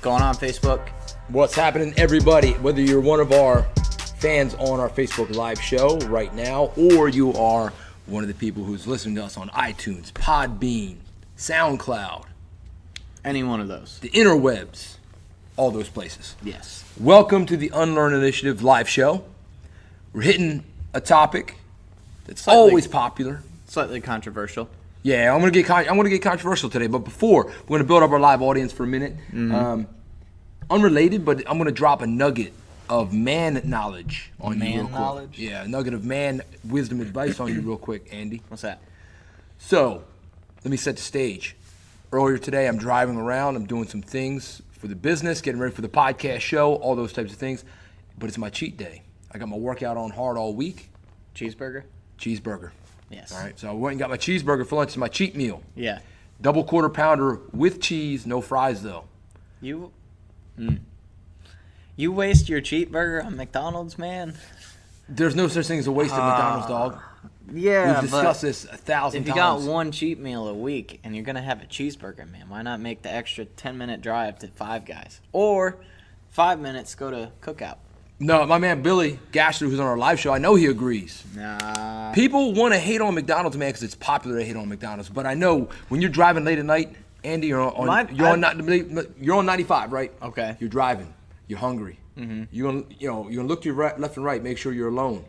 going on, Facebook? What's happening, everybody? Whether you're one of our fans on our Facebook Live show right now, or you are one of the people who's listening to us on iTunes, Podbean, SoundCloud, Any one of those. the interwebs, all those places. Yes. Welcome to the Unlearn Initiative Live show. We're hitting a topic that's always popular. Slightly controversial. Yeah, I'm gonna get controversial today, but before we're gonna build up our live audience for a minute. Unrelated, but I'm gonna drop a nugget of man knowledge on you real quick. Man knowledge? Yeah, a nugget of man wisdom advice on you real quick, Andy. What's that? So, let me set the stage. Earlier today, I'm driving around. I'm doing some things for the business, getting ready for the podcast show, all those types of things. But it's my cheat day. I got my workout on hard all week. Cheeseburger? Cheeseburger. Yes. All right, so I went and got my cheeseburger for lunch. It's my cheat meal. Yeah. Double quarter pounder with cheese, no fries though. You waste your cheeseburger on McDonald's, man? There's no such thing as a waste of McDonald's, dog. Yeah, We've discussed this 1,000 if you times. got one cheat meal a week and you're going to have a cheeseburger, man, why not make the extra 10-minute drive to Five Guys? Or 5 minutes, go to Cookout. No, my man Billy Gasher, who's on our live show, I know he agrees. Nah. People want to hate on McDonald's, man, because it's popular to hate on McDonald's. But I know when you're driving late at night, Andy, you're on 95, right? Okay. You're driving. You're hungry. Mm-hmm. You're gonna look to your left and right, make sure you're alone.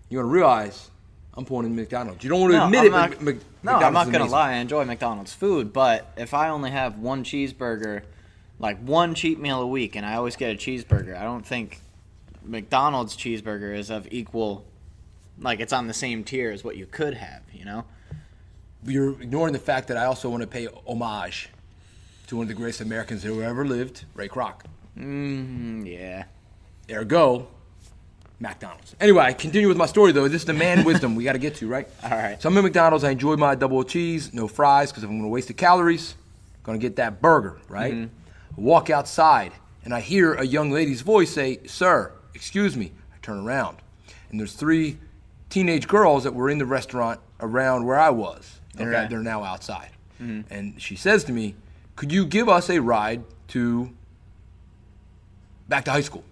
You're gonna realize I'm pulling in McDonald's. You don't want to admit it. I'm not gonna lie. I enjoy McDonald's food, but if I only have one cheeseburger, like one cheat meal a week, and I always get a cheeseburger, I don't think McDonald's cheeseburger is of equal, like it's on the same tier as what you could have, you know? You're ignoring the fact that I also want to pay homage to one of the greatest Americans who ever lived, Ray Kroc. Yeah. Ergo, McDonald's. Anyway, I continue with my story, though. This is the man wisdom we got to get to, right? All right. So I'm at McDonald's. I enjoy my double cheese, no fries, because if I'm going to waste the calories, I'm going to get that burger, right? I walk outside, and I hear a young lady's voice say, "Sir, excuse me." I turn around, and there's 3 teenage girls that were in the restaurant around where I was. Okay. They're now outside. And she says to me, "Could you give us a ride back to high school?"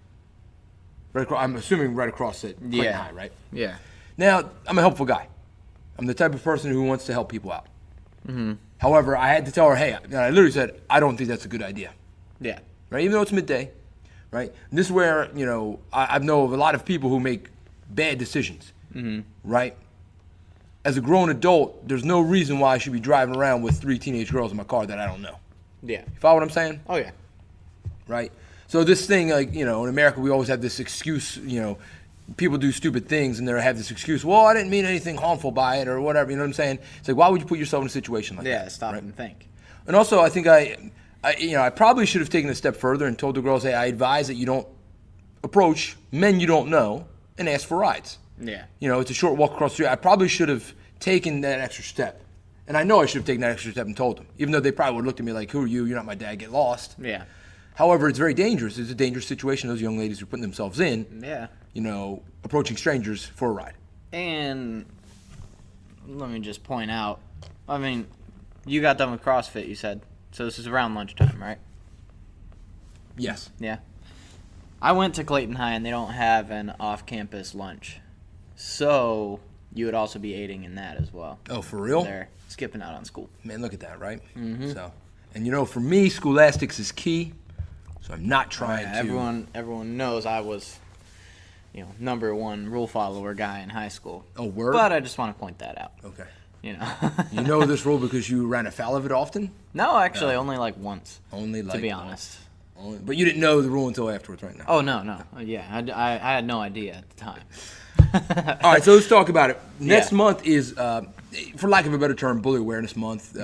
I'm assuming right across at Clayton High, right? Yeah. Now, I'm a helpful guy. I'm the type of person who wants to help people out. However, I had to tell her, hey, and I literally said, I don't think that's a good idea. Yeah. Right? Even though it's midday, right? And this is where, I know of a lot of people who make bad decisions, right? As a grown adult, there's no reason why I should be driving around with 3 teenage girls in my car that I don't know. Yeah. You follow what I'm saying? Oh, yeah. Right? So this thing, in America, we always have this excuse, people do stupid things and they have this excuse, well, I didn't mean anything harmful by it or whatever, you know what I'm saying? It's like, why would you put yourself in a situation like that? Yeah, stop right? and think. And also, I think I probably should have taken a step further and told the girls, hey, I advise that you don't approach men you don't know and ask for rides. Yeah. It's a short walk across the street. I probably should have taken that extra step. And I know I should have taken that extra step and told them, even though they probably would have looked at me like, who are you? You're not my dad. Get lost. Yeah. However, it's very dangerous. It's a dangerous situation those young ladies are putting themselves in, Yeah. Approaching strangers for a ride. And let me just point out, I mean, you got done with CrossFit, you said. So this is around lunchtime, right? Yes. Yeah. I went to Clayton High, and they don't have an off-campus lunch. So you would also be aiding in that as well. Oh, for real? They're skipping out on school. Man, look at that, right? So, and for me, scholastics is key. So I'm not trying to. Everyone knows I was, number 1 rule follower guy in high school. Oh, word? But I just want to point that out. Okay. You know this rule because you ran afoul of it often? No, actually, only like once. Only like to be once. honest. But you didn't know the rule until afterwards, right now. Oh no. Yeah, I had no idea at the time. All right, so let's talk about it. Next Yeah. month is, for lack of a better term, Bully Awareness Month.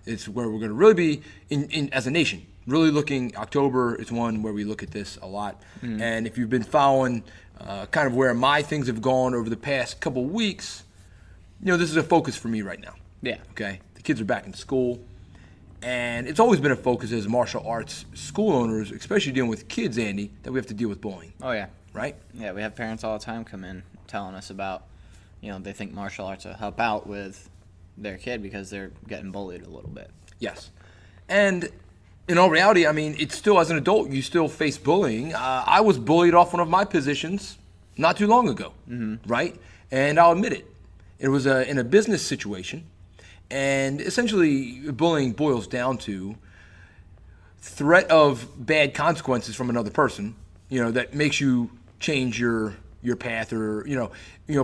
It's where we're going to really be, in as a nation, really looking. October is one where we look at this a lot. And if you've been following kind of where my things have gone over the past couple weeks, this is a focus for me right now. Yeah. Okay? The kids are back in school. And it's always been a focus as martial arts school owners, especially dealing with kids, Andy, that we have to deal with bullying. Oh, yeah. Right? Yeah, we have parents all the time come in telling us about, they think martial arts will help out with their kid because they're getting bullied a little bit. Yes. And in all reality, I mean, it's still, as an adult, you still face bullying. I was bullied off one of my positions not too long ago, right? And I'll admit it. It was in a business situation. And essentially, bullying boils down to threat of bad consequences from another person, that makes you change your path, or,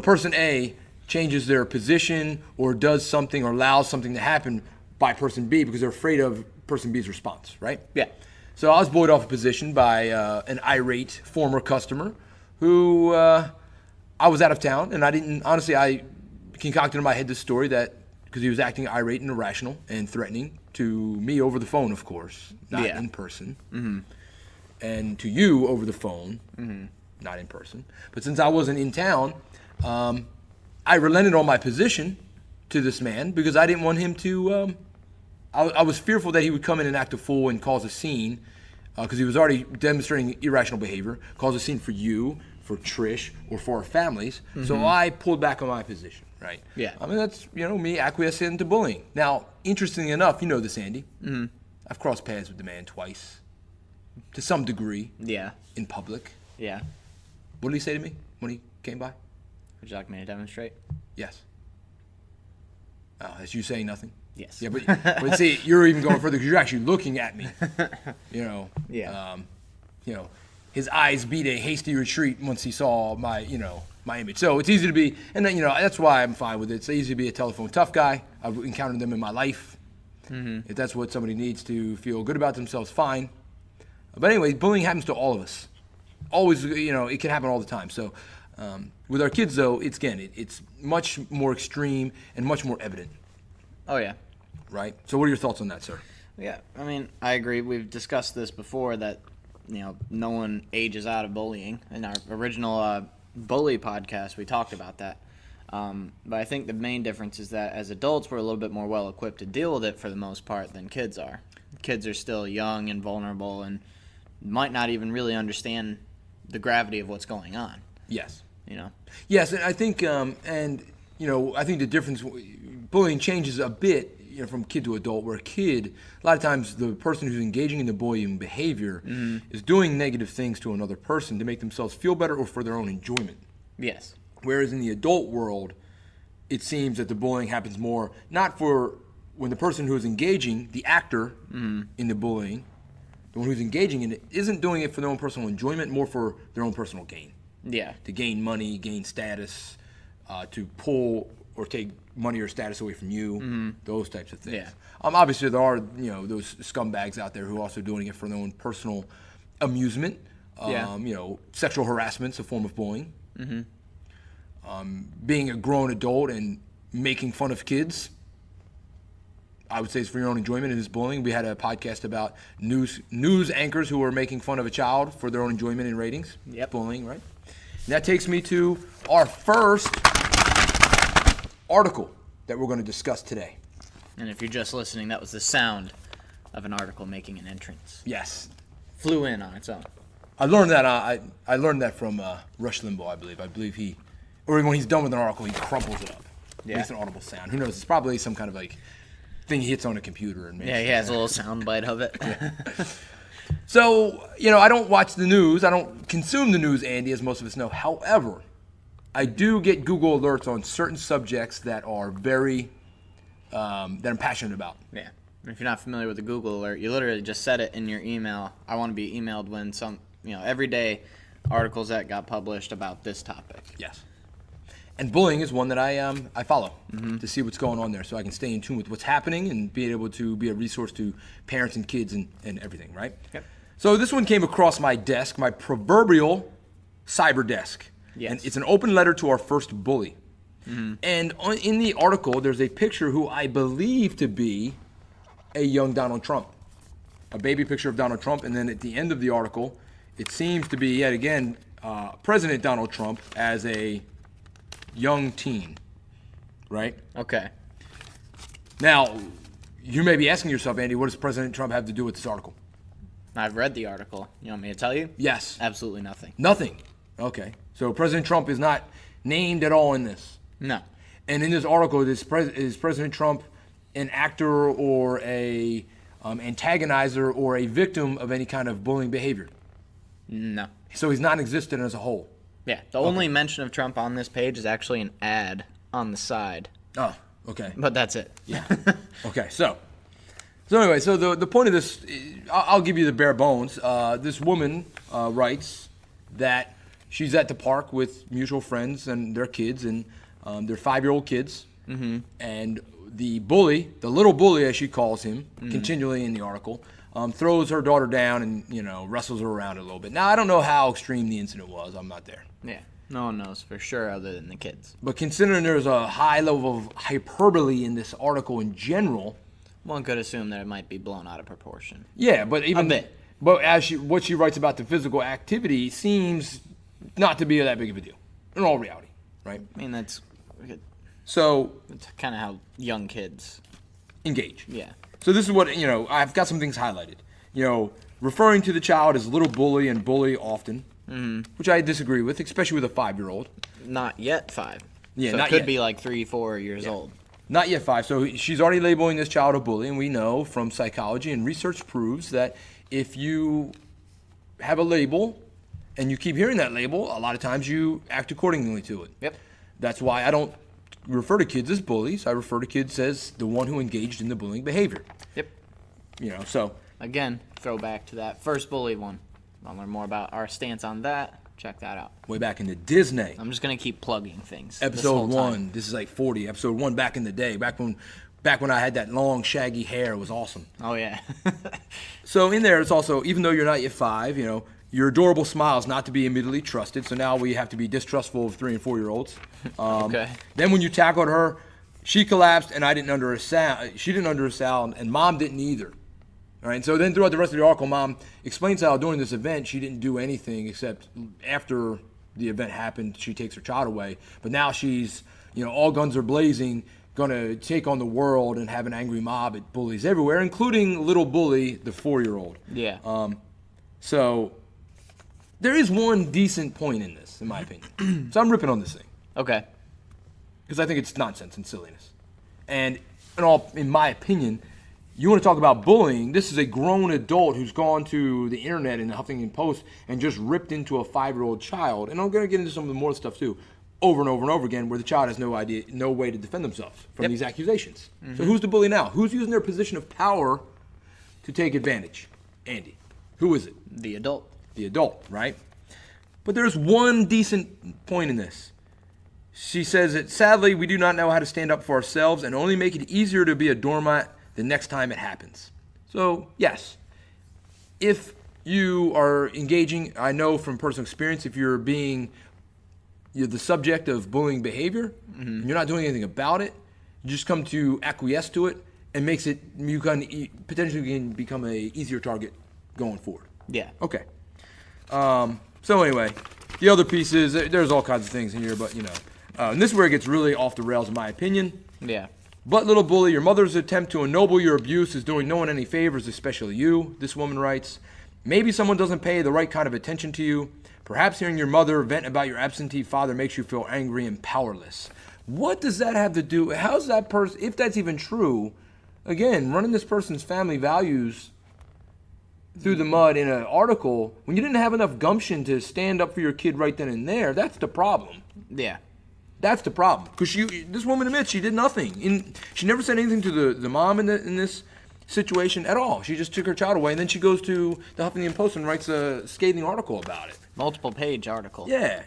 person A changes their position or does something or allows something to happen by person B because they're afraid of person B's response, right? Yeah. So I was bullied off a position by an irate former customer who I was out of town, and I concocted in my head this story that because he was acting irate and irrational and threatening to me over the phone, of course, not in person, and to you over the phone, not in person. But since I wasn't in town, I relented on my position to this man because I didn't want him to. I was fearful that he would come in and act a fool and cause a scene because he was already demonstrating irrational behavior, cause a scene for you, for Trish, or for our families. So I pulled back on my position, right? Yeah. I mean, that's, me acquiescing to bullying. Now, interestingly enough, you know this, Andy. I've crossed paths with the man twice, to some degree. Yeah. In public. Yeah. What did he say to me when he came by? Would you like me to demonstrate? Yes. Oh, that's you saying nothing? Yes. Yeah, but see, you're even going further because you're actually looking at me. Yeah. His eyes beat a hasty retreat once he saw my image. So it's easy to be, and then, that's why I'm fine with it. It's easy to be a telephone tough guy. I've encountered them in my life. If that's what somebody needs to feel good about themselves, fine. But anyway, bullying happens to all of us. Always, it can happen all the time. So with our kids, though, it's much more extreme and much more evident. Oh, yeah. Right? So what are your thoughts on that, sir? Yeah, I mean, I agree. We've discussed this before that, no one ages out of bullying. In our original bully podcast, we talked about that. But I think the main difference is that as adults, we're a little bit more well-equipped to deal with it for the most part than kids are. Kids are still young and vulnerable and might not even really understand the gravity of what's going on. Yes. Yes, and I think, I think the difference, bullying changes a bit, from kid to adult, where a kid, a lot of times the person who's engaging in the bullying behavior is doing negative things to another person to make themselves feel better or for their own enjoyment. Yes. Whereas in the adult world, it seems that the bullying happens more, not for when the person who is engaging, the actor in the bullying, the one who's engaging in it, isn't doing it for their own personal enjoyment, more for their own personal gain. Yeah. To gain money, gain status, to pull or take money or status away from you, those types of things. Yeah. Obviously, there are those scumbags out there who are also doing it for their own personal amusement. Sexual harassment's a form of bullying. Being a grown adult and making fun of kids, I would say it's for your own enjoyment and is bullying. We had a podcast about news anchors who were making fun of a child for their own enjoyment and ratings. Yep. Bullying, right? And that takes me to our first article that we're going to discuss today. And if you're just listening, that was the sound of an article making an entrance. Yes. Flew in on its own. I learned that I learned that from Rush Limbaugh, I believe. I believe he, or when he's done with an article, he crumples it up. Yeah. Makes an audible sound. Who knows? It's probably some kind of thing he hits on a computer and makes. Yeah, he has a little sound bite of it. So, I don't watch the news. I don't consume the news, Andy, as most of us know. However, I do get Google alerts on certain subjects that are very, that I'm passionate about. Yeah. If you're not familiar with the Google alert, you literally just set it in your email. I want to be emailed when every day articles that got published about this topic. Yes. And bullying is one that I follow to see what's going on there so I can stay in tune with what's happening and be able to be a resource to parents and kids and everything, right? Yep. So this one came across my desk, my proverbial cyber desk. Yes. And it's an open letter to our first bully. And in the article, there's a picture who I believe to be a young Donald Trump. A baby picture of Donald Trump. And then at the end of the article, it seems to be, yet again, President Donald Trump as a young teen, right? Okay. Now, you may be asking yourself, Andy, what does President Trump have to do with this article? I've read the article. You want me to tell you? Yes. Absolutely nothing. Nothing. Okay. So President Trump is not named at all in this. No. And in this article, is President Trump an actor or a antagonizer or a victim of any kind of bullying behavior. No. So he's non-existent as a whole. Yeah. The only mention of Trump on this page is actually an ad on the side. Oh, okay. But that's it. Yeah. Okay. So anyway, so the point of this, I'll give you the bare bones. This woman writes that she's at the park with mutual friends and their kids, and their 5-year-old kids. Mm-hmm. And the bully, the little bully as she calls him, continually in the article, throws her daughter down and wrestles her around a little bit. Now I don't know how extreme the incident was. I'm not there. Yeah. No one knows for sure other than the kids. But considering there's a high level of hyperbole in this article in general, one could assume that it might be blown out of proportion. Yeah, but even a bit. But what she writes about the physical activity seems not to be that big of a deal in all reality, right? I mean, that's kind of how young kids engage. Yeah. So this is what I've got some things highlighted. Referring to the child as little bully and bully often, which I disagree with, especially with a 5-year-old. Not yet 5. Yeah, so not it could yet. be like 3-4 years old. Not yet 5. So she's already labeling this child a bully, and we know from psychology and research proves that if you have a label and you keep hearing that label, a lot of times you act accordingly to it. Yep. That's why I don't refer to kids as bullies. I refer to kids as the one who engaged in the bullying behavior. Yep. So again, throw back to that first bully one. Want to learn more about our stance on that? Check that out. Way back in the Disney. I'm just gonna keep plugging things. Episode 1. This is like 40. Episode 1 back in the day. Back when I had that long shaggy hair, it was awesome. Oh yeah. So in there, it's also, even though you're not yet 5, your adorable smile is not to be immediately trusted. So now we have to be distrustful of 3 and 4-year-olds. Okay. Then when you tackled her, she collapsed, and I didn't under her sound. She didn't under her sound, and Mom didn't either. All right. So then throughout the rest of the article, Mom explains how during this event she didn't do anything except after the event happened, she takes her child away. But now she's, all guns are blazing, gonna take on the world and have an angry mob at bullies everywhere, including little bully, the 4-year-old. Yeah. So there is one decent point in this, in my opinion. So I'm ripping on this thing Okay. because I think it's nonsense and silliness. And in my opinion, you want to talk about bullying, this is a grown adult who's gone to the internet and the Huffington Post and just ripped into a 5-year-old child. And I'm going to get into some of the more stuff too, over and over and over again, where the child has no way to defend themselves from these accusations. So who's the bully now? Who's using their position of power to take advantage? Andy. Who is it? The adult. The adult, right? But there's one decent point in this. She says that sadly we do not know how to stand up for ourselves and only make it easier to be a doormat the next time it happens. So yes, if you are engaging, I know from personal experience, if you're the subject of bullying behavior, and you're not doing anything about it, you just come to acquiesce to it, and makes it, you can potentially become a easier target going forward. Yeah. Okay. So anyway, the other pieces, there's all kinds of things in here, but and this is where it gets really off the rails in my opinion. Yeah. But little bully, your mother's attempt to ennoble your abuse is doing no one any favors, especially you, this woman writes. Maybe someone doesn't pay the right kind of attention to you. Perhaps hearing your mother vent about your absentee father makes you feel angry and powerless. What does that have to do? How's that person, if that's even true, again, running this person's family values through the mud in an article, when you didn't have enough gumption to stand up for your kid right then and there, that's the problem. Yeah. That's the problem. Because this woman admits she did nothing. She never said anything to the mom in this situation at all. She just took her child away, and then she goes to the Huffington Post and writes a scathing article about it. Multiple page article. Yeah,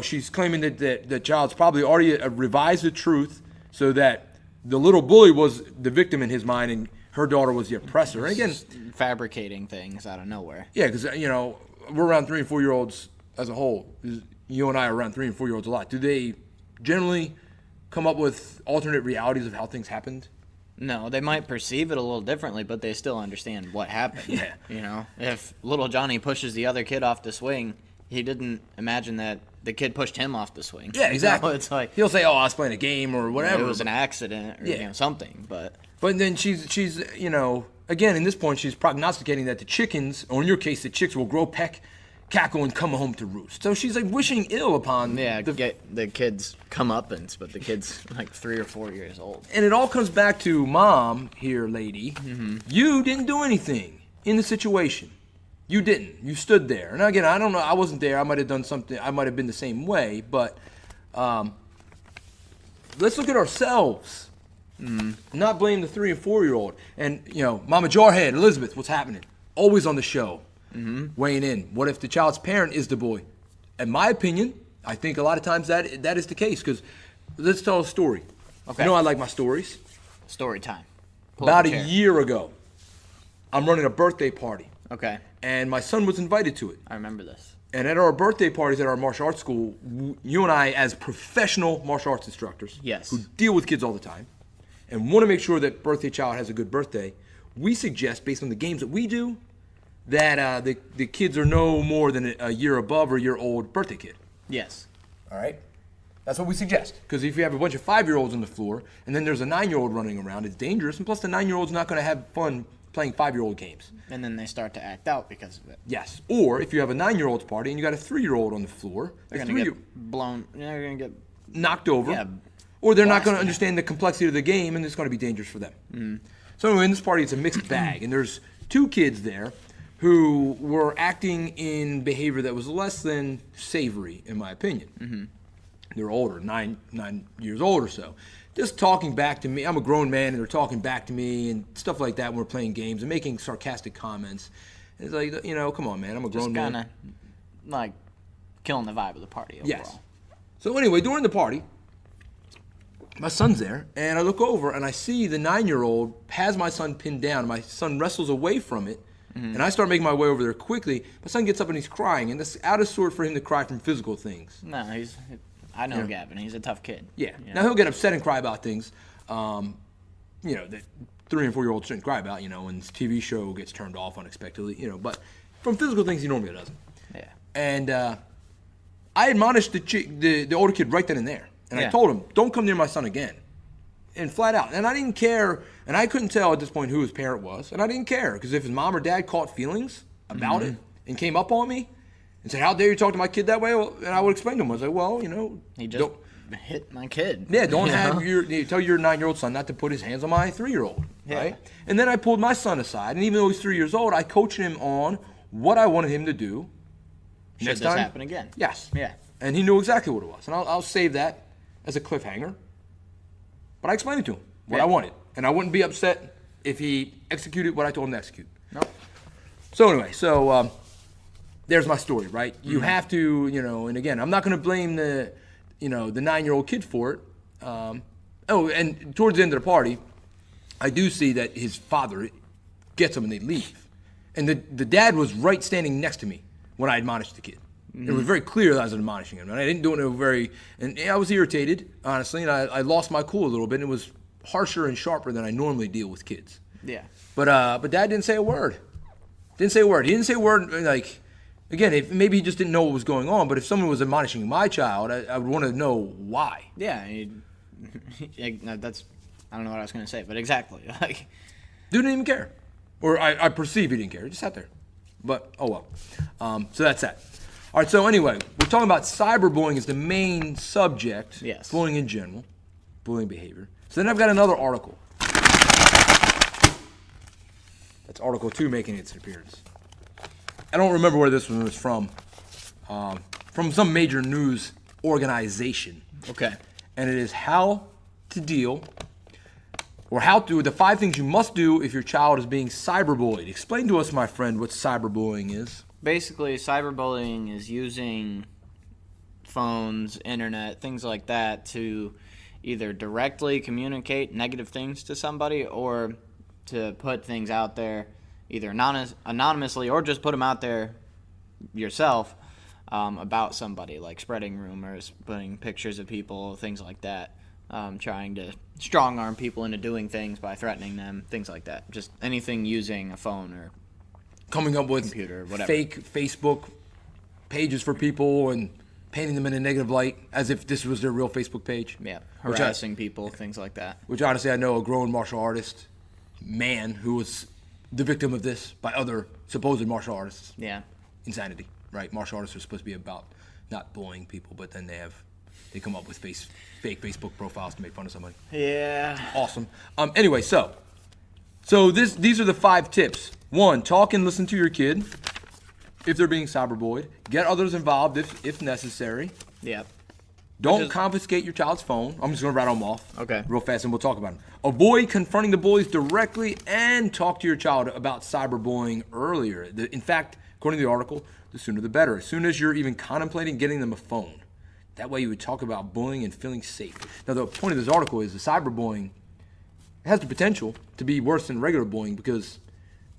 she's claiming that the child's probably already revised the truth so that the little bully was the victim in his mind and her daughter was the oppressor. And again, fabricating things out of nowhere. Yeah, because we're around 3 and 4-year-olds as a whole. You and I are around 3 and 4-year-olds a lot. Do they generally come up with alternate realities of how things happened? No, they might perceive it a little differently, but they still understand what happened. Yeah. If little Johnny pushes the other kid off the swing, he didn't imagine that the kid pushed him off the swing. Yeah, exactly. It's like he'll say, "Oh, I was playing a game or whatever." It was an accident or something, but then she's again in this point she's prognosticating that the chickens, or in your case, the chicks will grow cackle and come home to roost. So she's like wishing ill upon get the kids comeuppance, but the kid's like 3 or 4 years old. And it all comes back to mom here, lady. You didn't do anything in the situation. You didn't. You stood there. And again, I don't know. I wasn't there. I might have done something. I might have been the same way. But let's look at ourselves. Not blame the 3 and 4 year old. And, Mama Jarhead, Elizabeth, what's happening? Always on the show, weighing in. What if the child's parent is the boy? In my opinion, I think a lot of times that is the case. Because let's tell a story. Okay. You know I like my stories. Story time. About a year ago, I'm running a birthday party. Okay. And my son was invited to it. I remember this. And at our birthday parties at our martial arts school, you and I, as professional martial arts instructors, who deal with kids all the time, and want to make sure that birthday child has a good birthday, we suggest, based on the games that we do, that the kids are no more than a year above or a year old birthday kid. Yes. All right? That's what we suggest. Because if you have a bunch of 5-year-olds on the floor, and then there's a 9-year-old running around, it's dangerous, and plus the 9-year-old's not going to have fun playing 5-year-old games. And then they start to act out because of it. Yes. Or if you have a 9-year-old's party and you got a 3-year-old on the floor, they're going to get blown. They're going to get knocked over. Yeah, or they're not going to understand the complexity of the game, and it's going to be dangerous for them. So anyway, in this party, it's a mixed bag. And there's 2 kids there who were acting in behavior that was less than savory, in my opinion. They're older, 9 years old or so. Just talking back to me. I'm a grown man, and they're talking back to me and stuff like that when we're playing games and making sarcastic comments. And it's like, come on, man. I'm a grown man. Just kind of like killing the vibe of the party overall. Yes. So anyway, during the party, my son's there, and I look over, and I see the 9-year-old has my son pinned down. My son wrestles away from it, and I start making my way over there quickly. My son gets up, and he's crying, and it's out of sort for him to cry from physical things. No, I know Gavin. He's a tough kid. Yeah. Now, he'll get upset and cry about things, that 3 and 4-year-olds shouldn't cry about, when his TV show gets turned off unexpectedly, but from physical things, he normally doesn't. Yeah. And I admonished the older kid right then and there. And I told him, don't come near my son again. And flat out. And I didn't care, and I couldn't tell at this point who his parent was. And I didn't care, because if his mom or dad caught feelings about it and came up on me and said, how dare you talk to my kid that way? Well, and I would explain to him. I was like, well, he just hit my kid. Yeah, don't tell your 9-year-old son not to put his hands on my 3-year-old, right? And then I pulled my son aside, and even though he's 3 years old, I coached him on what I wanted him to do. Should this happen again? Yes. Yeah. And he knew exactly what it was. And I'll save that as a cliffhanger. But I explained it to him, what I wanted. And I wouldn't be upset if he executed what I told him to execute. Nope. So anyway, there's my story, right? You have to, and again, I'm not going to blame the 9-year-old kid for it. And towards the end of the party, I do see that his father gets him and they leave. And the dad was right standing next to me when I admonished the kid. It was very clear that I was admonishing him. And I didn't do it and I was irritated, honestly, and I lost my cool a little bit. And it was harsher and sharper than I normally deal with kids. Yeah. But Dad didn't say a word. He didn't say a word, like, again, maybe he just didn't know what was going on, but if someone was admonishing my child, I would want to know why. Yeah. I don't know what I was going to say, but exactly. Like, dude didn't even care. Or I perceive he didn't care. He just sat there. But, oh well. So that's that. All right, so anyway, we're talking about cyberbullying as the main subject. Yes. Bullying in general. Bullying behavior. So then I've got another article. That's Article 2 making its appearance. I don't remember where this one was from. From some major news organization. Okay. And it is how to deal, or the 5 things you must do if your child is being cyberbullied. Explain to us, my friend, what cyberbullying is. Basically, cyberbullying is using phones, internet, things like that to either directly communicate negative things to somebody or to put things out there either anonymously or just put them out there yourself about somebody, like spreading rumors, putting pictures of people, things like that, trying to strong-arm people into doing things by threatening them, things like that. Just anything using a phone or coming up with computer, whatever. Fake Facebook pages for people and painting them in a negative light as if this was their real Facebook page. Yeah, harassing people, things like that. Which honestly, I know a grown martial artist man who was the victim of this by other supposed martial artists. Yeah. Insanity. right? Martial artists are supposed to be about not bullying people, but then they come up with fake Facebook profiles to make fun of somebody. Yeah. Awesome. Anyway, so these are the 5 tips. 1, talk and listen to your kid if they're being cyberbullied. Get others involved if necessary. Yep. Don't confiscate your child's phone. I'm just going to rattle them off real fast, and we'll talk about them. Avoid confronting the bullies directly, and talk to your child about cyberbullying earlier. In fact, according to the article, the sooner the better. As soon as you're even contemplating getting them a phone. That way you would talk about bullying and feeling safe. Now, the point of this article is the cyberbullying has the potential to be worse than regular bullying, because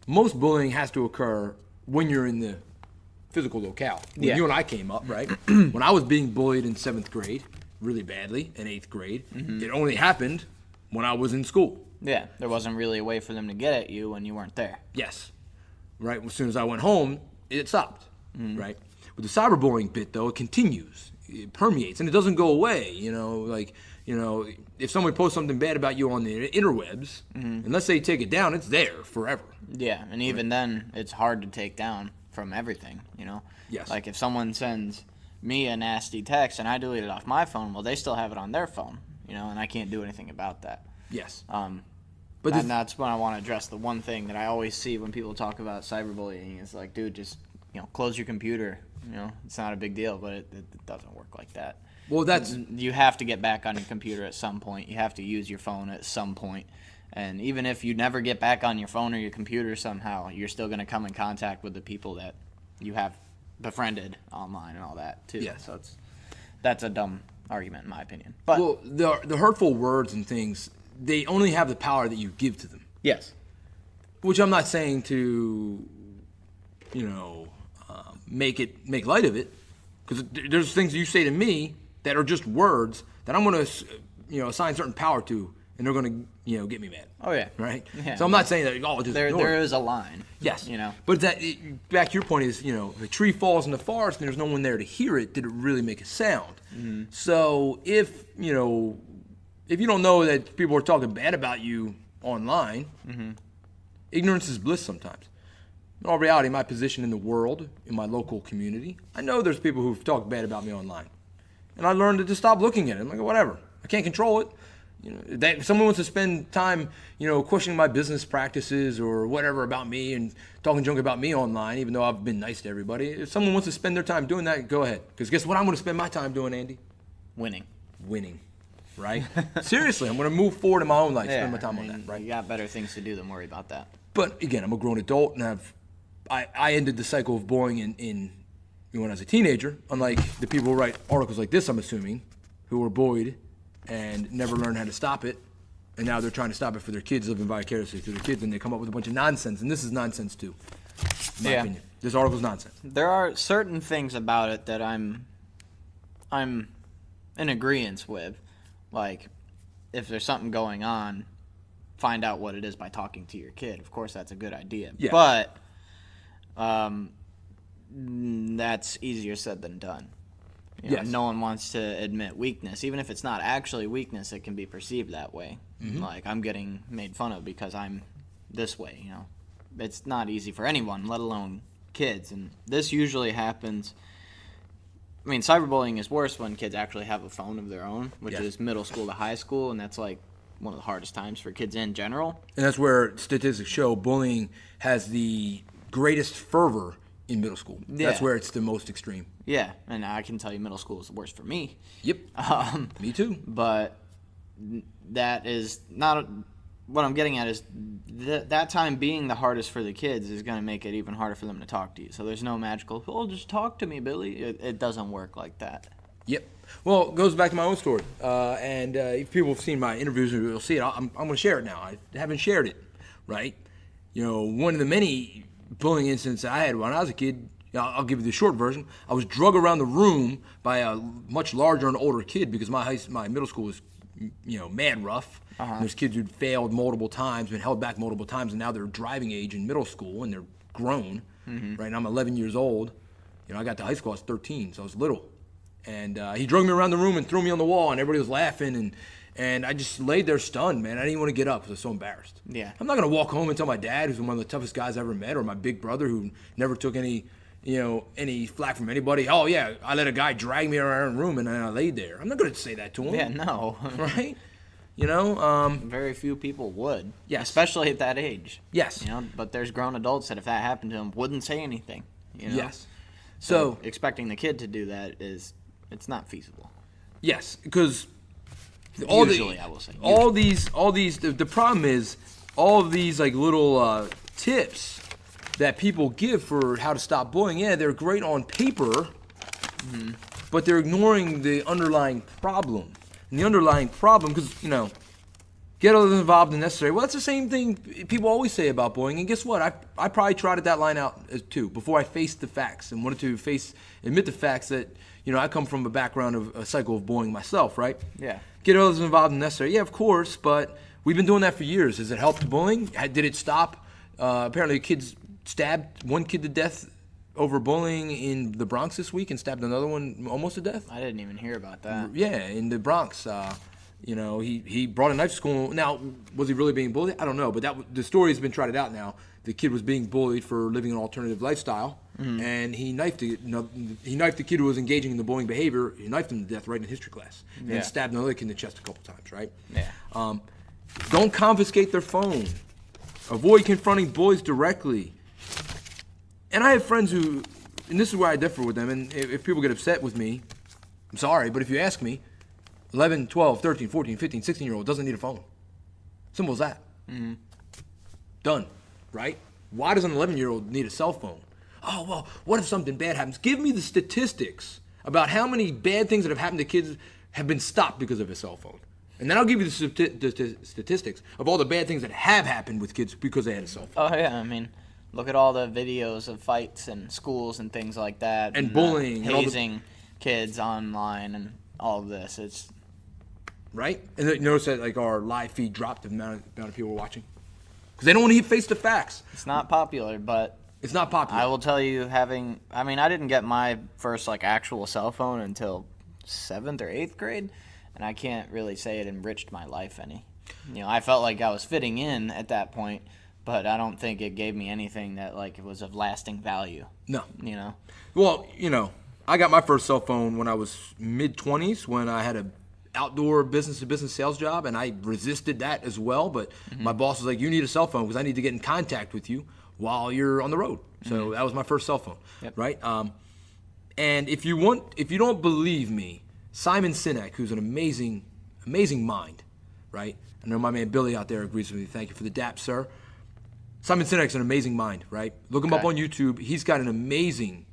most bullying has to occur when you're in the physical locale. When you and I came up, right? When I was being bullied in 7th grade, really badly, in 8th grade, it only happened when I was in school. Yeah, there wasn't really a way for them to get at you when you weren't there. Yes. Right? As soon as I went home, it stopped. Right? With the cyberbullying bit, though, it continues. It permeates, and it doesn't go away. If somebody posts something bad about you on the interwebs, unless they take it down, it's there forever. Yeah, and even then, it's hard to take down from everything, Yes. Like if someone sends me a nasty text and I delete it off my phone, well, they still have it on their phone, and I can't do anything about that. Yes. But that's when I want to address the one thing that I always see when people talk about cyberbullying is like, dude, just, close your computer. It's not a big deal, but it doesn't work like that. Well, you have to get back on your computer at some point. You have to use your phone at some point. And even if you never get back on your phone or your computer somehow, you're still going to come in contact with the people that you have befriended online and all that too. Yeah. So that's a dumb argument in my opinion. But well, the hurtful words and things, they only have the power that you give to them. Yes. Which I'm not saying to, make light of it, because there's things you say to me that are just words that I'm going to, assign certain power to, and they're going to, get me mad. Oh yeah. Right. Yeah. So I'm not saying that. Just there is a line. Yes. You know. But back to your point is, if a tree falls in the forest and there's no one there to hear it, did it really make a sound? Mm-hmm. So if you don't know that people are talking bad about you online, mm-hmm. ignorance is bliss sometimes. In all reality, my position in the world, in my local community, I know there's people who've talked bad about me online. And I learned to just stop looking at it. I'm like, whatever. I can't control it. If someone wants to spend time, questioning my business practices or whatever about me and talking junk about me online, even though I've been nice to everybody, if someone wants to spend their time doing that, go ahead. Because guess what I'm going to spend my time doing, Andy? Winning. Right? Seriously, I'm going to move forward in my own life, spend my time on that, right? You got better things to do than worry about that. But again, I'm a grown adult, and I ended the cycle of bullying when I was a teenager, unlike the people who write articles like this, I'm assuming, who were bullied and never learned how to stop it, and now they're trying to stop it for their kids, living vicariously through their kids, and they come up with a bunch of nonsense, and this is nonsense too, in my opinion. This article's nonsense. There are certain things about it that I'm in agreement with, like if there's something going on, find out what it is by talking to your kid. Of course, that's a good idea, but that's easier said than done. No one wants to admit weakness. Even if it's not actually weakness, it can be perceived that way. Mm-hmm. Like, I'm getting made fun of because I'm this way, It's not easy for anyone, let alone kids. And this usually happens... I mean, cyberbullying is worse when kids actually have a phone of their own, which is middle school to high school, and that's, like, one of the hardest times for kids in general. And that's where statistics show bullying has the greatest fervor in middle school. Yeah. That's where it's the most extreme. Yeah, and I can tell you middle school is the worst for me. Yep. Me too. But that is not what I'm getting at is that time being the hardest for the kids is going to make it even harder for them to talk to you. So there's no magical, just talk to me, Billy. It doesn't work like that. Yep. Well, it goes back to my own story. And if people have seen my interviews, you'll see it. I'm going to share it now. I haven't shared it, right? One of the many bullying incidents I had when I was a kid, I'll give you the short version. I was drug around the room by a much larger and older kid because my middle school was, mad rough. Uh-huh. There's kids who'd failed multiple times, been held back multiple times, and now they're driving age in middle school, and they're grown. Mm-hmm. Right now I'm 11 years old. I got to high school, I was 13, so I was little. And he drug me around the room and threw me on the wall, and everybody was laughing, and I just laid there stunned, man. I didn't want to get up because I was so embarrassed. Yeah. I'm not going to walk home and tell my dad, who's one of the toughest guys I ever met, or my big brother who never took any any flack from anybody. Oh yeah, I let a guy drag me around a room and I laid there. I'm not going to say that to him. Yeah, no. Right? Very few people would. Yes. Especially at that age. Yes. But there's grown adults that if that happened to them wouldn't say anything. Yes. So expecting the kid to do that it's not feasible. Yes, because I will say. All these the problem is all of these like little tips that people give for how to stop bullying. Yeah, they're great on paper, but they're ignoring the underlying problem. And the underlying problem, because get others involved when necessary. Well, that's the same thing people always say about bullying. And guess what? I probably trotted that line out too before I faced the facts and wanted to admit the facts that I come from a background of a cycle of bullying myself, right? Yeah. Get others involved when necessary. Yeah, of course, but we've been doing that for years. Has it helped bullying? Did it stop? Apparently, kids stabbed one kid to death over bullying in the Bronx this week and stabbed another one almost to death. I didn't even hear about that. Yeah, in the Bronx. He brought a knife to school. Now, was he really being bullied? I don't know, but the story has been trotted out now. The kid was being bullied for living an alternative lifestyle, and he knifed the kid who was engaging in the bullying behavior. He knifed him to death right in history class, and then stabbed another kid in the chest a couple times. Right? Yeah. Don't confiscate their phone. Avoid confronting bullies directly. And I have friends who, and this is where I differ with them, and if people get upset with me, I'm sorry, but if you ask me, 11, 12, 13, 14, 15, 16-year-old doesn't need a phone. Simple as that. Done. Right? Why does an 11-year-old need a cell phone? Oh, well, what if something bad happens? Give me the statistics about how many bad things that have happened to kids have been stopped because of a cell phone. And then I'll give you the statistics of all the bad things that have happened with kids because they had a cell phone. Oh, yeah. I mean, look at all the videos of fights in schools and things like that. And bullying. Hazing kids online and all of this. It's... Right? And you notice that like our live feed dropped the amount of people watching? Because they don't want to face the facts. It's not popular, but... It's not popular. I will tell you, I didn't get my first actual cell phone until 7th or 8th grade, and I can't really say it enriched my life any. I felt like I was fitting in at that point, but I don't think it gave me anything that it was of lasting value. No. Well, I got my first cell phone when I was mid-20s when I had a outdoor business-to-business sales job, and I resisted that as well, but my boss was like, you need a cell phone because I need to get in contact with you while you're on the road. So that was my first cell phone, right? And if you don't believe me, Simon Sinek, who's an amazing mind, right? I know my man Billy out there agrees with me. Thank you for the dap, sir. Simon Sinek's an amazing mind, right? Look him up on YouTube. He's got an amazing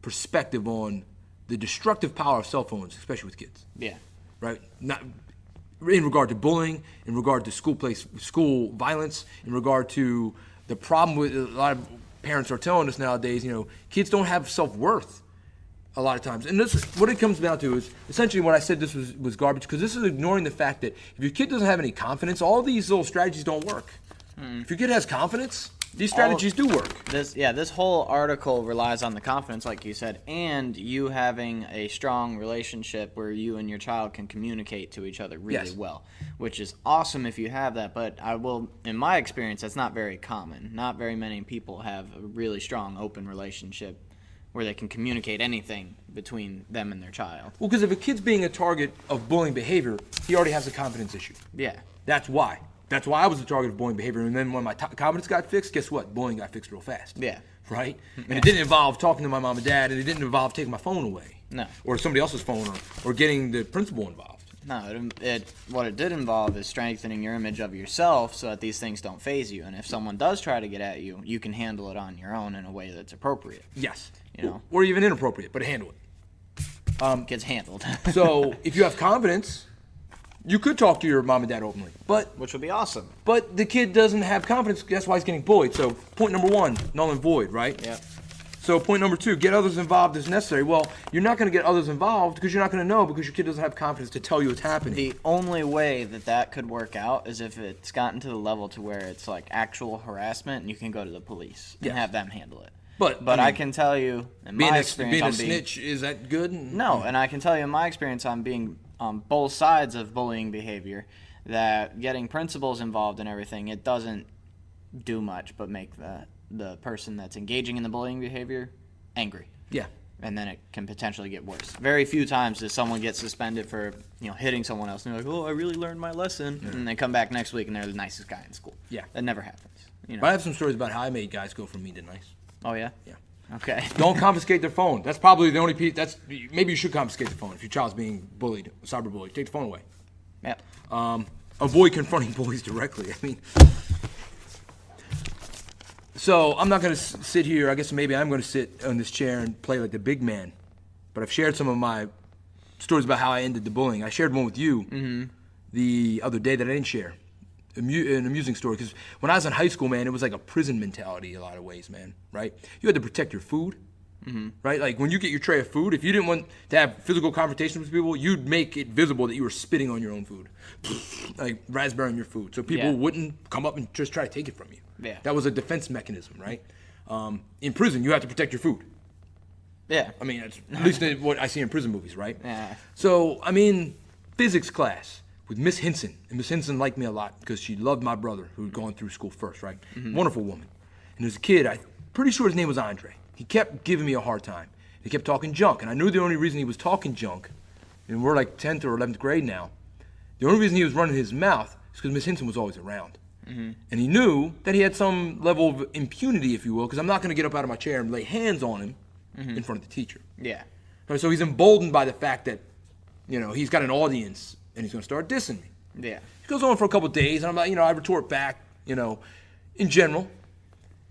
perspective on the destructive power of cell phones, especially with kids. Yeah. Right? Not in regard to bullying, in regard to school violence, in regard to the problem with a lot of parents are telling us nowadays, kids don't have self-worth a lot of times. And this what it comes down to is essentially what I said this was garbage, because this is ignoring the fact that if your kid doesn't have any confidence, all these little strategies don't work. If your kid has confidence, these strategies do work. This whole article relies on the confidence, like you said, and you having a strong relationship where you and your child can communicate to each other really well, which is awesome if you have that. But in my experience, that's not very common. Not very many people have a really strong, open relationship where they can communicate anything between them and their child. Well, because if a kid's being a target of bullying behavior, he already has a confidence issue. Yeah. That's why. That's why I was the target of bullying behavior. And then when my confidence got fixed, guess what? Bullying got fixed real fast. Yeah. Right? And it didn't involve talking to my mom and dad, and it didn't involve taking my phone away. No. Or somebody else's phone, or getting the principal involved. No, what it did involve is strengthening your image of yourself so that these things don't faze you. And if someone does try to get at you, you can handle it on your own in a way that's appropriate. Yes. Or even inappropriate, but handle it. Gets handled. So if you have confidence, you could talk to your mom and dad openly, which would be awesome. But the kid doesn't have confidence. That's why he's getting bullied. So point number 1, null and void, right? Yeah. So point number 2, get others involved as necessary. Well, you're not going to get others involved because you're not going to know, because your kid doesn't have confidence to tell you what's happening. The only way that could work out is if it's gotten to the level to where it's actual harassment, and you can go to the police and have them handle it. But I can tell you, in my experience, being a snitch, is that good? No, and I can tell you in my experience on being on both sides of bullying behavior, that getting principals involved in everything, it doesn't do much but make the person that's engaging in the bullying behavior angry. Yeah. And then it can potentially get worse. Very few times does someone get suspended for, hitting someone else. And they're like, oh, I really learned my lesson. Yeah. And they come back next week and they're the nicest guy in school. Yeah. That never happens. But I have some stories about how I made guys go from mean to nice. Oh, yeah? Yeah. Okay. Don't confiscate their phone. That's probably the only piece. Maybe you should confiscate the phone if your child's being bullied, cyberbullied. Take the phone away. Yep. Avoid confronting bullies directly. I mean, so I'm not going to sit here. I guess maybe I'm going to sit on this chair and play like the big man. But I've shared some of my stories about how I ended the bullying. I shared one with you the other day that I didn't share. An amusing story, because when I was in high school, man, it was like a prison mentality in a lot of ways, man, right? You had to protect your food, right? Like when you get your tray of food, if you didn't want to have physical confrontation with people, you'd make it visible that you were spitting on your own food, like raspberry on your food, so people wouldn't come up and just try to take it from you. Yeah. That was a defense mechanism, right? In prison, you have to protect your food. Yeah. I mean, that's at least what I see in prison movies, right? Yeah. So, I mean, physics class with Miss Hinson. And Miss Hinson liked me a lot because she loved my brother who had gone through school first, right? Wonderful woman. And there's a kid, I'm pretty sure his name was Andre. He kept giving me a hard time. He kept talking junk. And I knew the only reason he was talking junk, and we're like 10th or 11th grade now, the only reason he was running his mouth is because Miss Hinson was always around. And he knew that he had some level of impunity, if you will, because I'm not going to get up out of my chair and lay hands on him in front of the teacher. Yeah. So he's emboldened by the fact that, he's got an audience and he's going to start dissing me. Yeah. It goes on for a couple of days, and I'm like, I retort back, in general.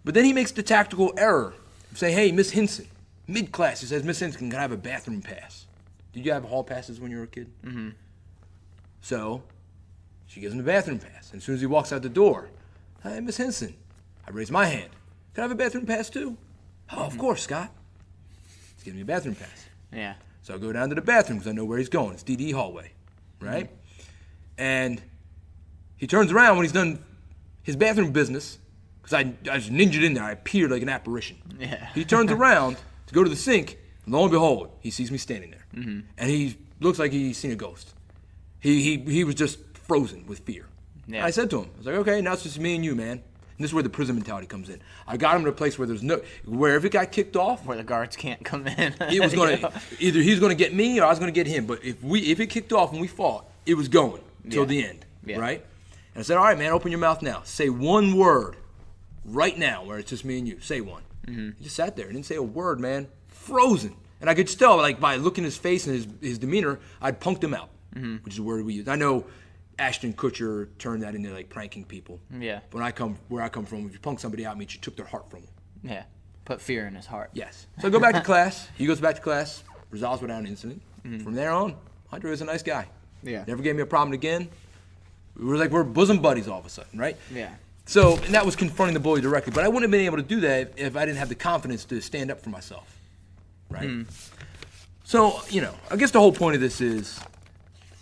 But then he makes the tactical error of saying, hey, Miss Hinson, mid-class, he says, Miss Hinson, can I have a bathroom pass? Did you have hall passes when you were a kid? So she gives him the bathroom pass. And as soon as he walks out the door, hey, Miss Hinson, I raise my hand. Can I have a bathroom pass too? Oh, of course, Scott. He's giving me a bathroom pass. Yeah. So I go down to the bathroom because I know where he's going. It's DD hallway, right? And he turns around when he's done his bathroom business, because I just ninja'd in there. I appeared like an apparition. Yeah. He turns around to go to the sink, and lo and behold, he sees me standing there. And he looks like he's seen a ghost. He was just frozen with fear. Yeah. I said to him, I was like, okay, now it's just me and you, man. And this is where the prison mentality comes in. I got him to a place where where if it got kicked off, where the guards can't come in. it was gonna either he's gonna get me or I was gonna get him. But if it kicked off and we fought, it was going till the end, right? And I said, all right, man, open your mouth now. Say one word right now, where it's just me and you. Say one. He just sat there and didn't say a word, man, frozen. And I could tell, like by looking at his face and his demeanor, I'd punked him out, which is a word we use. I know Ashton Kutcher turned that into like pranking people. Yeah. Where I come from, if you punk somebody out, it means you took their heart from them. Yeah. Put fear in his heart. Yes. So I go back to class. He goes back to class, resolves without an incident. From there on, Andre was a nice guy. Yeah. Never gave me a problem again. We're bosom buddies all of a sudden, right? Yeah. So, and that was confronting the bully directly. But I wouldn't have been able to do that if I didn't have the confidence to stand up for myself, right? So, I guess the whole point of this is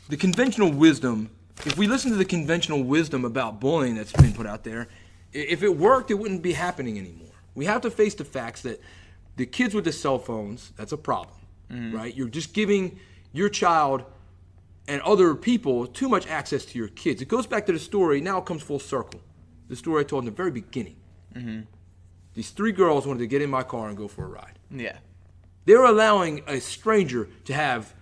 the conventional wisdom. If we listen to the conventional wisdom about bullying that's been put out there, if it worked, it wouldn't be happening anymore. We have to face the facts that the kids with the cell phones, that's a problem, right? You're just giving your child and other people too much access to your kids. It goes back to the story, now it comes full circle. The story I told in the very beginning. These 3 girls wanted to get in my car and go for a ride. Yeah. They were allowing a stranger to have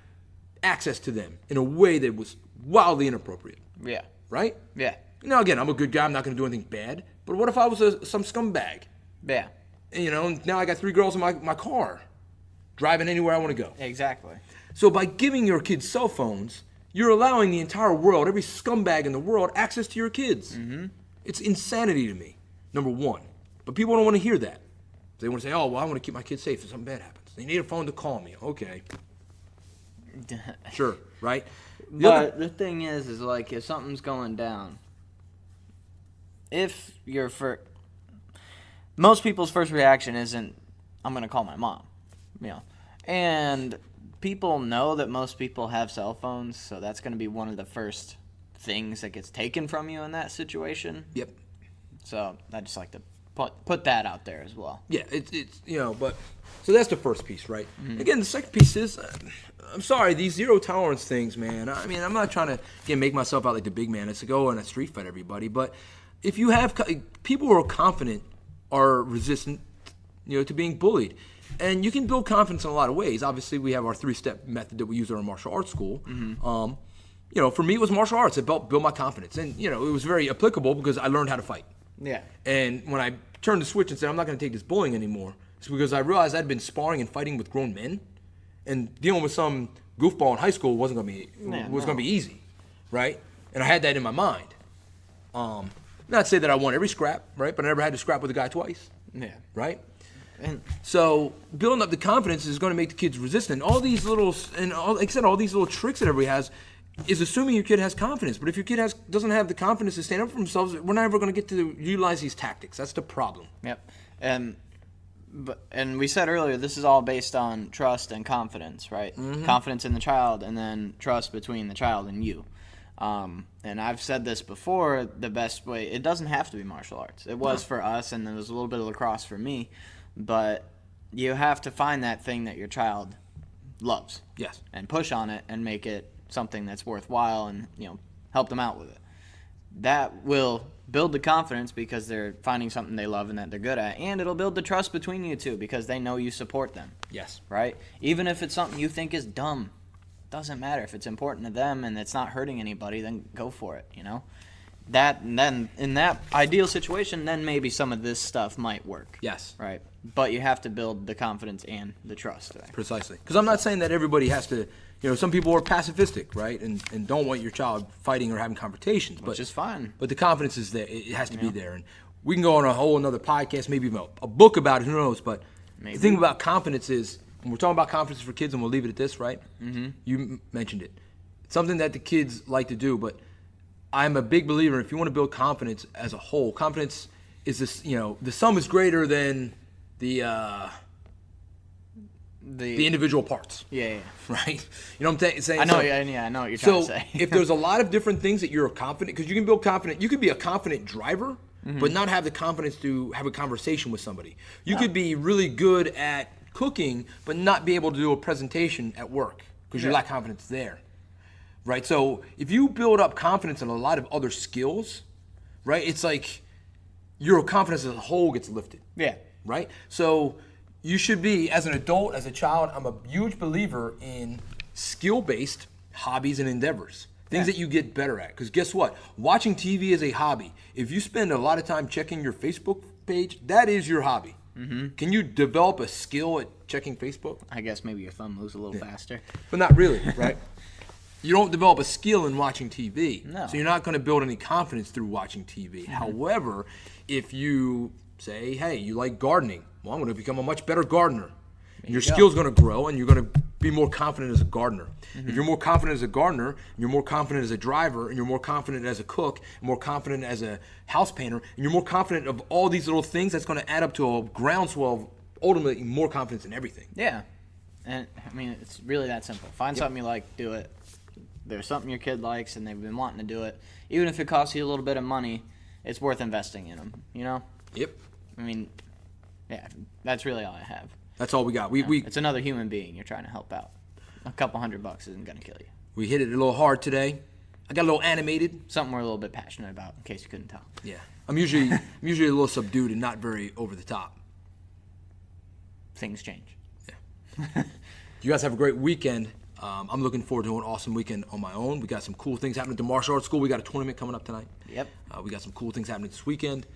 access to them in a way that was wildly inappropriate. Yeah. Right? Yeah. Now, again, I'm a good guy. I'm not going to do anything bad. But what if I was some scumbag? Yeah. And, now I got 3 girls in my car, driving anywhere I want to go. Exactly. So by giving your kids cell phones, you're allowing the entire world, every scumbag in the world, access to your kids. It's insanity to me, number one. But people don't want to hear that. They want to say, oh, well, I want to keep my kids safe if something bad happens. They need a phone to call me. Okay. Sure, right? But the thing is like, if something's going down, if you're most people's first reaction isn't, I'm going to call my mom, and people know that most people have cell phones, so that's going to be one of the first things that gets taken from you in that situation. Yep. So I just like to put that out there as well. Yeah, it's but so that's the first piece, right? Again, the second piece is, I'm sorry, these zero tolerance things, man. I mean, I'm not trying to make myself out like the big man. It's to go on a street fight everybody, but if you have people who are confident are resistant, to being bullied. And you can build confidence in a lot of ways. Obviously, we have our 3-step method that we use at our martial arts school. For me, it was martial arts. It built my confidence. And, it was very applicable because I learned how to fight. Yeah. And when I turned the switch and said, I'm not going to take this bullying anymore, it's because I realized I'd been sparring and fighting with grown men. And dealing with some goofball in high school wasn't going to be easy, right? And I had that in my mind. Not to say that I won every scrap, right? But I never had to scrap with a guy twice. Yeah. Right? And so building up the confidence is going to make the kids resistant. All these little, like I said, all these little tricks that everybody has is assuming your kid has confidence. But if your kid doesn't have the confidence to stand up for themselves, we're not ever going to get to utilize these tactics. That's the problem. Yep. And we said earlier, this is all based on trust and confidence, right? Confidence in the child, and then trust between the child and you. And I've said this before, the best way, it doesn't have to be martial arts. It was for us, and there was a little bit of lacrosse for me. But you have to find that thing that your child loves. Yes. And push on it and make it something that's worthwhile and, help them out with it. That will build the confidence because they're finding something they love and that they're good at. And it'll build the trust between you two because they know you support them. Yes. Right? Even if it's something you think is dumb, doesn't matter. If it's important to them and it's not hurting anybody, then go for it, That, and then in that ideal situation, then maybe some of this stuff might work. Yes. Right? But you have to build the confidence and the trust. Right? Precisely. Because I'm not saying that everybody has to, some people are pacifistic, right? And don't want your child fighting or having confrontations. Which is fine. But the confidence is there. It has to be there. And we can go on a whole another podcast, maybe even a book about it, who knows. But the thing about confidence is, when we're talking about confidence for kids, and we'll leave it at this, right? You mentioned it. It's something that the kids like to do, but I'm a big believer, if you want to build confidence as a whole, confidence is this, the sum is greater than the individual parts. Yeah. Right? You know what I'm saying? I know what you're trying to say. If there's a lot of different things that you're confident, because you can build confidence, you could be a confident driver, but not have the confidence to have a conversation with somebody. You could be really good at cooking, but not be able to do a presentation at work because you lack confidence there. Right? So if you build up confidence in a lot of other skills, right, it's like your confidence as a whole gets lifted. Yeah. Right? So you should be, as an adult, as a child, I'm a huge believer in skill-based hobbies and endeavors. Things that you get better at. Because guess what? Watching TV is a hobby. If you spend a lot of time checking your Facebook page, that is your hobby. Can you develop a skill at checking Facebook? I guess maybe your thumb moves a little faster. But not really, right? You don't develop a skill in watching TV. No. So you're not going to build any confidence through watching TV. However, if you say, hey, you like gardening, well, I'm going to become a much better gardener. And your skill's going to grow, and you're going to be more confident as a gardener. If you're more confident as a gardener, and you're more confident as a driver, and you're more confident as a cook, and more confident as a house painter, and you're more confident of all these little things, that's going to add up to a groundswell of ultimately more confidence in everything. Yeah. And, it's really that simple. Find something you like, do it. There's something your kid likes, and they've been wanting to do it. Even if it costs you a little bit of money, it's worth investing in them, Yep. That's really all I have. That's all we got. It's another human being you're trying to help out. A couple $100 isn't going to kill you. We hit it a little hard today. I got a little animated. Something we're a little bit passionate about, in case you couldn't tell. Yeah. I'm usually a little subdued and not very over the top. Things change. Yeah. You guys have a great weekend. I'm looking forward to an awesome weekend on my own. We got some cool things happening at the martial arts school. We got a tournament coming up tonight. Yep. We got some cool things happening this weekend.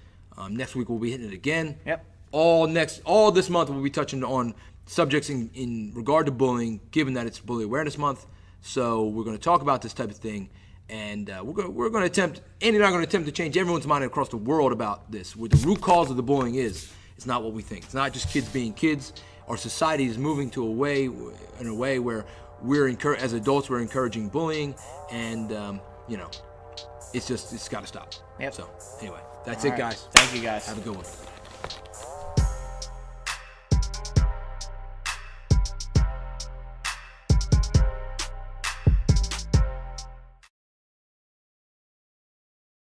Next week we'll be hitting it again. Yep. All this month we'll be touching on subjects in regard to bullying, given that it's Bully Awareness Month. So we're going to talk about this type of thing, and we're going to attempt. Andy and I are going to attempt to change everyone's mind across the world about this. What the root cause of the bullying is, it's not what we think. It's not just kids being kids. Our society is moving in a way where as adults we're encouraging bullying, and it's got to stop. Yep. So anyway, that's All it, right. guys. Thank you, guys. Have a good one.